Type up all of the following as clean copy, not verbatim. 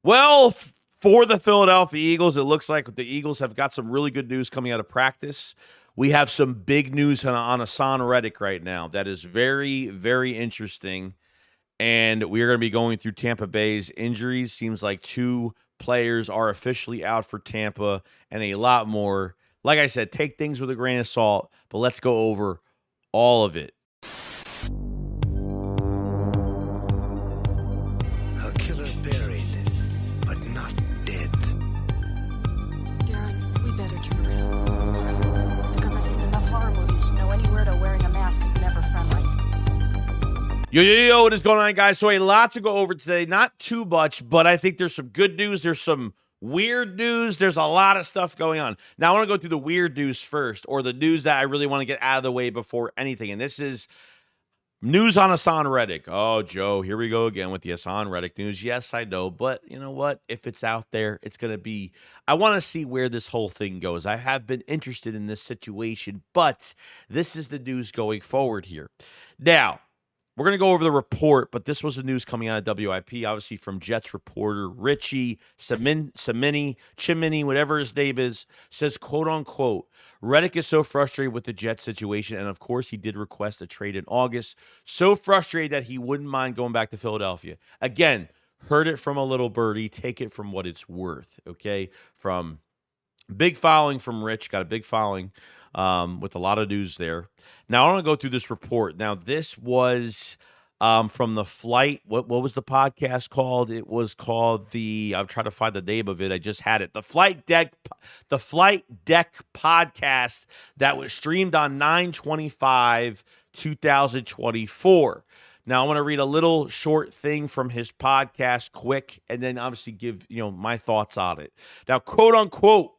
Well, for the Philadelphia Eagles, it looks like the Eagles have got some really good news coming out of practice. We have some big news on Haason Reddick right now that is very, very interesting. And we are going to be going through Tampa Bay's injuries. Seems like 2 players are officially out for Tampa and a lot more. Like I said, take things with a grain of salt, but let's go over all of it. A killer buried, but not dead. Darren, we better turn around. Because I've seen enough horror movies to know any weirdo wearing a mask is never friendly. Yo, what is going on, guys? So a lot to go over today. Not too much, but I think there's some good news. There's some weird news. There's a lot of stuff going on. Now, I want to go through the weird news first, or the news that I really want to get out of the way before anything. And this is news on Haason Reddick. Oh, Joe, here we go again with the Haason Reddick news. Yes, I know, but you know what? If it's out there, it's going to be, I want to see where this whole thing goes. I have been interested in this situation, but this is the news going forward here. Now, we're going to go over the report, but this was the news coming out of WIP, obviously from Jets reporter Richie Chimini, whatever his name is, says, quote unquote, Reddick is so frustrated with the Jets situation, and of course he did request a trade in August, so frustrated that he wouldn't mind going back to Philadelphia. Again, heard it from a little birdie, take it from what it's worth, okay? From big following from Rich, got a big following with a lot of news there. Now, I want to go through this report. Now, this was from the flight. What was the podcast called? It was called I'm trying to find the name of it. I just had it. The Flight Deck podcast that was streamed on 9/25/2024. Now, I want to read a little short thing from his podcast quick, and then obviously give my thoughts on it. Now, quote unquote,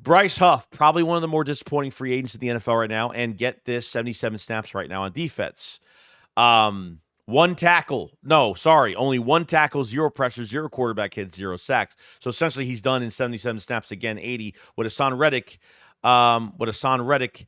Bryce Huff, probably one of the more disappointing free agents in the NFL right now, and get this, 77 snaps right now on defense. Only one tackle, 0 pressure, 0 quarterback hits, 0 sacks. So essentially, he's done in 77 snaps again, 80. What Haason Reddick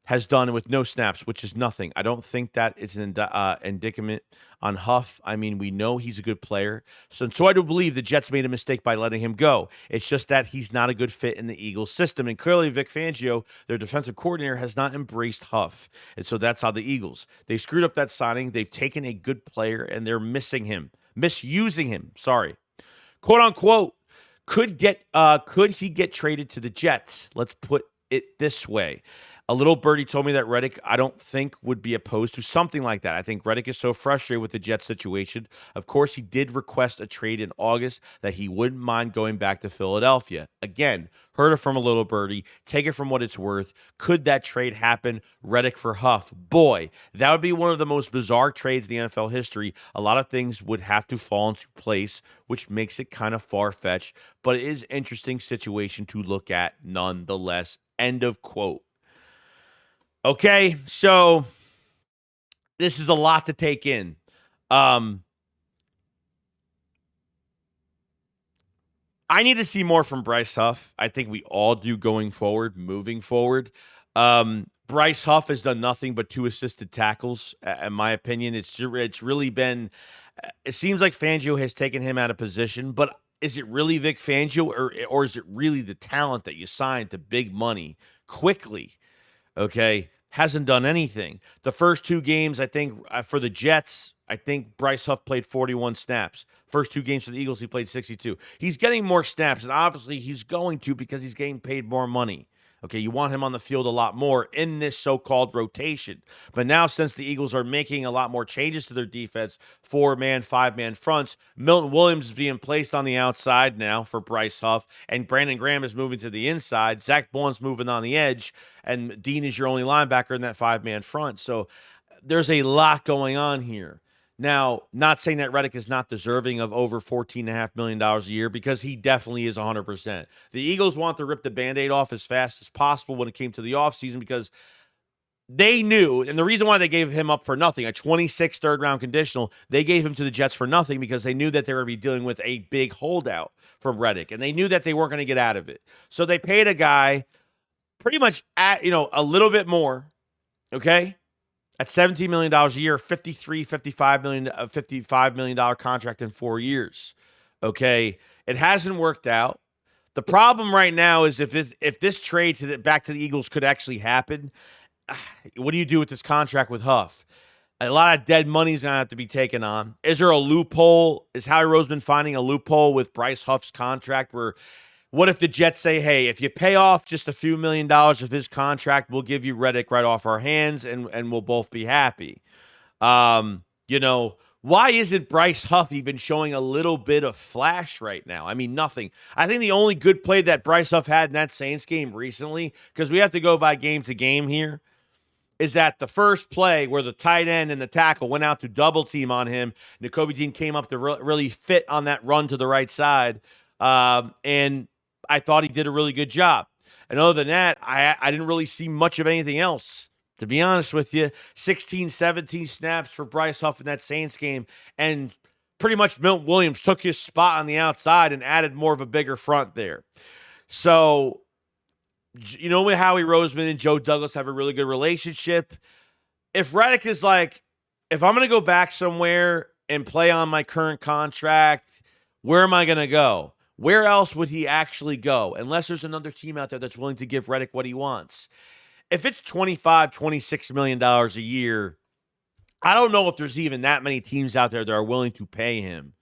has done with no snaps, which is nothing. I don't think that it's an indictment on Huff. I mean, we know he's a good player. So I do believe the Jets made a mistake by letting him go. It's just that he's not a good fit in the Eagles system. And clearly Vic Fangio, their defensive coordinator, has not embraced Huff. And so that's how the Eagles, they screwed up that signing. They've taken a good player and they're misusing him. Sorry. Quote unquote, could he get traded to the Jets? Let's put it this way. A little birdie told me that Reddick, I don't think, would be opposed to something like that. I think Reddick is so frustrated with the Jets situation. Of course, he did request a trade in August that he wouldn't mind going back to Philadelphia. Again, heard it from a little birdie. Take it from what it's worth. Could that trade happen? Reddick for Huff. Boy, that would be one of the most bizarre trades in the NFL history. A lot of things would have to fall into place, which makes it kind of far-fetched, but it is an interesting situation to look at nonetheless. End of quote. Okay, so this is a lot to take in. I need to see more from Bryce Huff. I think we all do moving forward. Bryce Huff has done nothing but 2 assisted tackles. In my opinion, it's really been, it seems like Fangio has taken him out of position, but is it really Vic Fangio or is it really the talent that you signed to big money quickly? Okay, hasn't done anything. The first 2 games, I think, for the Jets, I think Bryce Huff played 41 snaps. First 2 games for the Eagles, he played 62. He's getting more snaps, and obviously he's going to because he's getting paid more money. Okay, you want him on the field a lot more in this so-called rotation. But now, since the Eagles are making a lot more changes to their defense, 4-man, 5-man fronts, Milton Williams is being placed on the outside now for Bryce Huff, and Brandon Graham is moving to the inside. Zach Bond's moving on the edge, and Dean is your only linebacker in that 5-man front. So there's a lot going on here. Now, not saying that Reddick is not deserving of over $14.5 million a year, because he definitely is 100%. The Eagles want to rip the Band-Aid off as fast as possible when it came to the offseason, because they knew, and the reason why they gave him up for nothing, a 26th third-round conditional, they gave him to the Jets for nothing because they knew that they were going to be dealing with a big holdout from Reddick, and they knew that they weren't going to get out of it. So they paid a guy pretty much at, a little bit more, okay? At $17 million a year, $55 million contract in 4 years. Okay. It hasn't worked out. The problem right now is if this trade back to the Eagles could actually happen, what do you do with this contract with Huff? A lot of dead money is going to have to be taken on. Is there a loophole? Is Howie Roseman finding a loophole with Bryce Huff's contract where what if the Jets say, hey, if you pay off just a few $1 million of his contract, we'll give you Reddick right off our hands and we'll both be happy. Why isn't Bryce Huff even showing a little bit of flash right now? I mean, nothing. I think the only good play that Bryce Huff had in that Saints game recently, because we have to go by game to game here, is that the first play where the tight end and the tackle went out to double team on him, Nakobe Dean came up to really fit on that run to the right side, and I thought he did a really good job. And other than that, I didn't really see much of anything else, to be honest with you. 16, 17 snaps for Bryce Huff in that Saints game, and pretty much Milton Williams took his spot on the outside and added more of a bigger front there. So, with Howie Roseman and Joe Douglas have a really good relationship. If Reddick is like, if I'm going to go back somewhere and play on my current contract, where am I going to go? Where else would he actually go? Unless there's another team out there that's willing to give Reddick what he wants. If it's $25, $26 million a year, I don't know if there's even that many teams out there that are willing to pay him.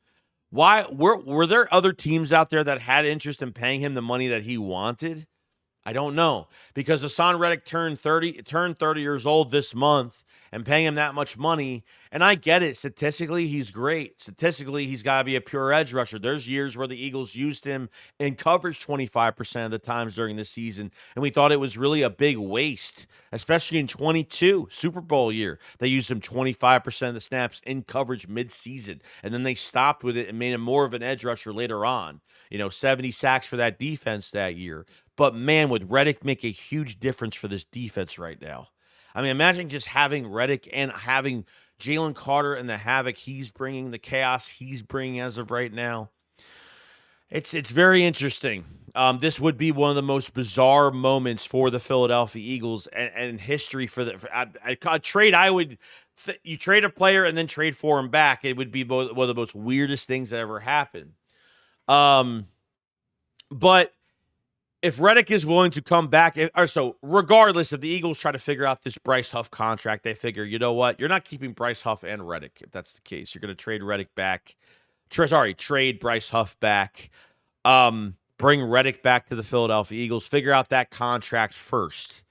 Why were there other teams out there that had interest in paying him the money that he wanted? I don't know, because Haason Reddick turned 30 years old this month, and paying him that much money, and I get it. Statistically, he's great. Statistically, he's got to be a pure edge rusher. There's years where the Eagles used him in coverage 25% of the times during the season, and we thought it was really a big waste, especially in 22, Super Bowl year. They used him 25% of the snaps in coverage mid-season, and then they stopped with it and made him more of an edge rusher later on. 70 sacks for that defense that year. But, man, would Reddick make a huge difference for this defense right now. I mean, imagine just having Reddick and having Jalen Carter and the havoc he's bringing, the chaos he's bringing as of right now. It's very interesting. This would be one of the most bizarre moments for the Philadelphia Eagles and history for a trade. You trade a player and then trade for him back. It would be one of the most weirdest things that ever happened. But if Reddick is willing to come back, regardless, if the Eagles try to figure out this Bryce Huff contract, they figure, you know what? You're not keeping Bryce Huff and Reddick, if that's the case. You're going to trade Reddick back. Trade Bryce Huff back. Bring Reddick back to the Philadelphia Eagles. Figure out that contract first.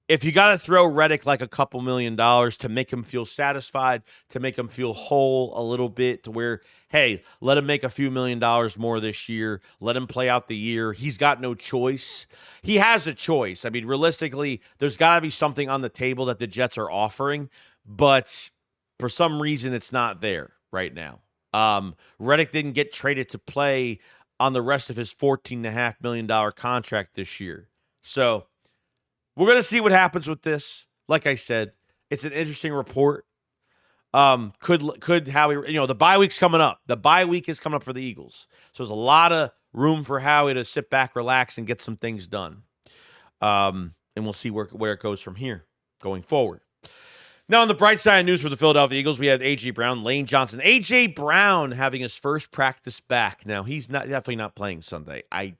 If you got to throw Reddick like a couple $1 million to make him feel satisfied, to make him feel whole a little bit, to where, hey, let him make a few $1 million more this year. Let him play out the year. He's got no choice. He has a choice. I mean, realistically, there's got to be something on the table that the Jets are offering, but for some reason, it's not there right now. Reddick didn't get traded to play on the rest of his $14.5 million contract this year. So, we're going to see what happens with this. Like I said, it's an interesting report. Could Howie, the bye week's coming up. The bye week is coming up for the Eagles. So there's a lot of room for Howie to sit back, relax, and get some things done. And we'll see where it goes from here going forward. Now, on the bright side of news for the Philadelphia Eagles, we have A.J. Brown, Lane Johnson. A.J. Brown having his first practice back. Now, he's definitely not playing Sunday. I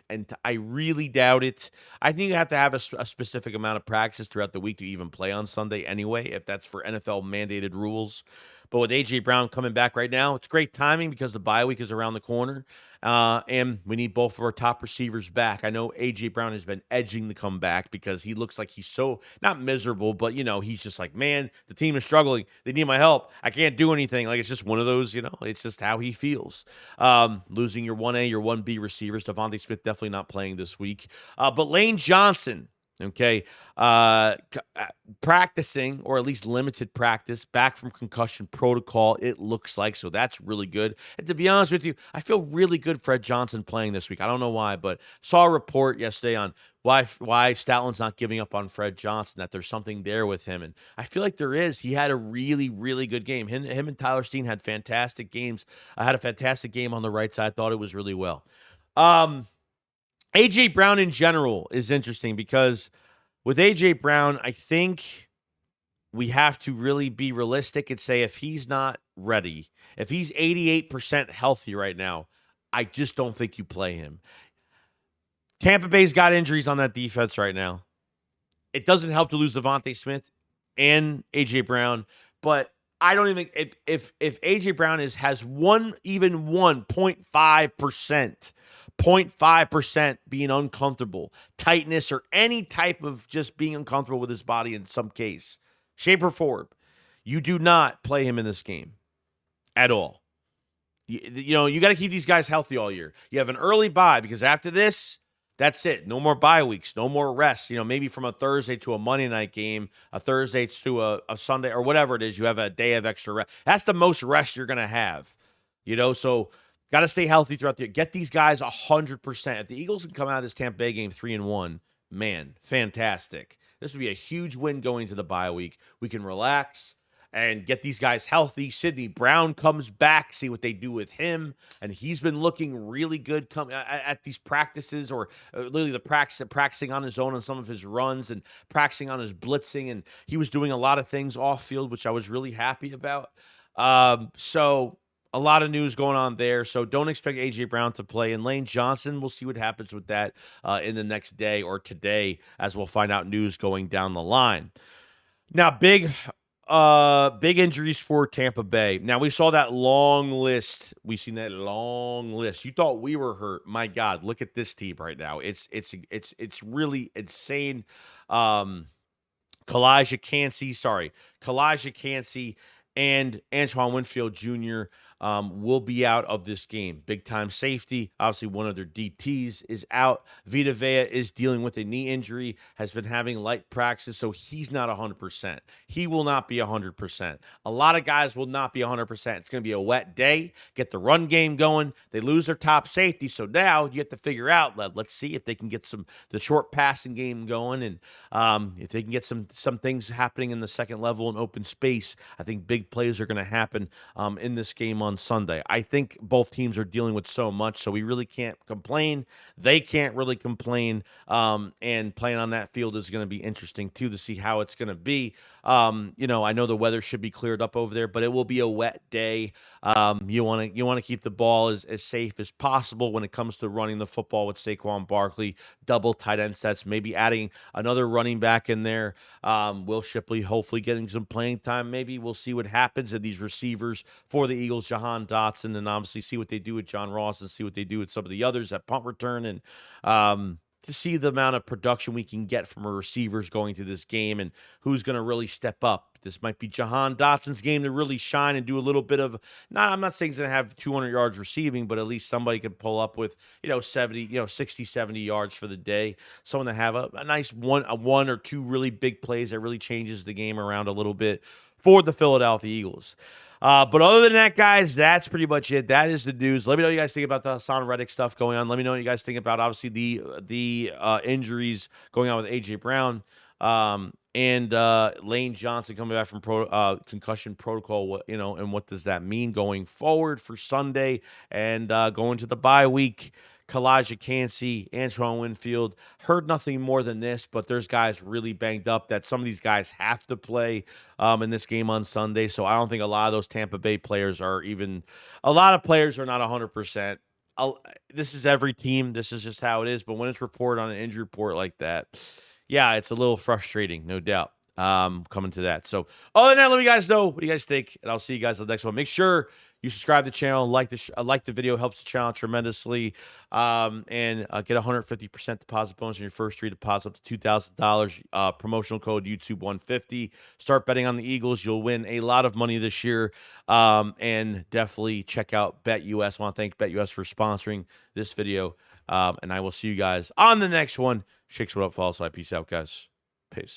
really doubt it. I think you have to have a specific amount of practice throughout the week to even play on Sunday anyway, if that's for NFL-mandated rules. But with A.J. Brown coming back right now, it's great timing because the bye week is around the corner. And we need both of our top receivers back. I know A.J. Brown has been edging to come back because he looks like he's so, not miserable, but, he's just like, man, the team is struggling. They need my help. I can't do anything. Like, it's just one of those, it's just how he feels. Losing your 1A, your 1B receivers. Devontae Smith definitely not playing this week. But Lane Johnson, okay, practicing, or at least limited practice, back from concussion protocol, it looks like. So that's really good. And to be honest with you, I feel really good Fred Johnson playing this week. I don't know why, but saw a report yesterday on why Statlin's not giving up on Fred Johnson, that there's something there with him. And I feel like there is. He had a really, really good game. Him and Tyler Steen had fantastic games. I had a fantastic game on the right side. Thought it was really well. A.J. Brown in general is interesting because with A.J. Brown, I think we have to really be realistic and say if he's not ready, if he's 88% healthy right now, I just don't think you play him. Tampa Bay's got injuries on that defense right now. It doesn't help to lose Devontae Smith and AJ Brown, but I don't even if AJ Brown has even 0.5% being uncomfortable, tightness, or any type of just being uncomfortable with his body in some case, shape or form, you do not play him in this game at all. You got to keep these guys healthy all year. You have an early bye because after this, that's it. No more bye weeks, no more rest. Maybe from a Thursday to a Monday night game, a Thursday to a Sunday or whatever it is, you have a day of extra rest. That's the most rest you're going to have. So got to stay healthy throughout the year. Get these guys 100%. If the Eagles can come out of this Tampa Bay game 3-1, man, fantastic. This would be a huge win going to the bye week. We can relax and get these guys healthy. Sidney Brown comes back, see what they do with him. And he's been looking really good at these practices, or literally practicing on his own on some of his runs and practicing on his blitzing. And he was doing a lot of things off field, which I was really happy about. So a lot of news going on there. So don't expect A.J. Brown to play. And Lane Johnson, we'll see what happens with that in the next day or today, as we'll find out news going down the line. Now, big injuries for Tampa Bay. Now, we saw that long list. We've seen that long list. You thought we were hurt. My God, look at this team right now. It's really insane. Kalijah Cansey and Antoine Winfield Jr. Will be out of this game. Big-time safety. Obviously, one of their DTs is out. Vita Vea is dealing with a knee injury, has been having light practice, so he's not 100%. He will not be 100%. A lot of guys will not be 100%. It's going to be a wet day. Get the run game going. They lose their top safety, so now you have to figure out, let's see if they can get the short passing game going, and if they can get some things happening in the second level and open space. I think big plays are going to happen in this game on Sunday. I think both teams are dealing with so much, so we really can't complain. They can't really complain, and playing on that field is going to be interesting too to see how it's going to be. I know the weather should be cleared up over there, but it will be a wet day. You want to keep the ball as safe as possible when it comes to running the football with Saquon Barkley, double tight end sets, maybe adding another running back in there. Will Shipley hopefully getting some playing time. Maybe we'll see what happens at these receivers for the Eagles, Jahan Dotson, and obviously see what they do with John Ross and see what they do with some of the others at punt return, and to see the amount of production we can get from our receivers going to this game and who's going to really step up. This might be Jahan Dotson's game to really shine and do a little bit of, I'm not saying he's going to have 200 yards receiving, but at least somebody could pull up with, 60, 70 yards for the day. Someone to have a nice one or two really big plays that really changes the game around a little bit for the Philadelphia Eagles. But other than that, guys, that's pretty much it. That is the news. Let me know what you guys think about the Haason Reddick stuff going on. Let me know what you guys think about, obviously, the injuries going on with A.J. Brown and Lane Johnson coming back from concussion protocol, and what does that mean going forward for Sunday and going to the bye week. Kalijah Cansey, Antoine Winfield. Heard nothing more than this, but there's guys really banged up that some of these guys have to play in this game on Sunday. So I don't think a lot of those Tampa Bay players are even – a lot of players are not 100%. This is every team. This is just how it is. But when it's reported on an injury report like that, yeah, it's a little frustrating, no doubt, coming to that. So other than that, let me guys know what do you guys think, and I'll see you guys in the next one. Make sure you subscribe to the channel, like the video, helps the channel tremendously, and get 150% deposit bonus on your first 3 deposits up to $2,000. Promotional code YouTube150. Start betting on the Eagles. You'll win a lot of money this year, and definitely check out BetUS. I want to thank BetUS for sponsoring this video, and I will see you guys on the next one. Shakes what up, follow, so peace out, guys. Peace.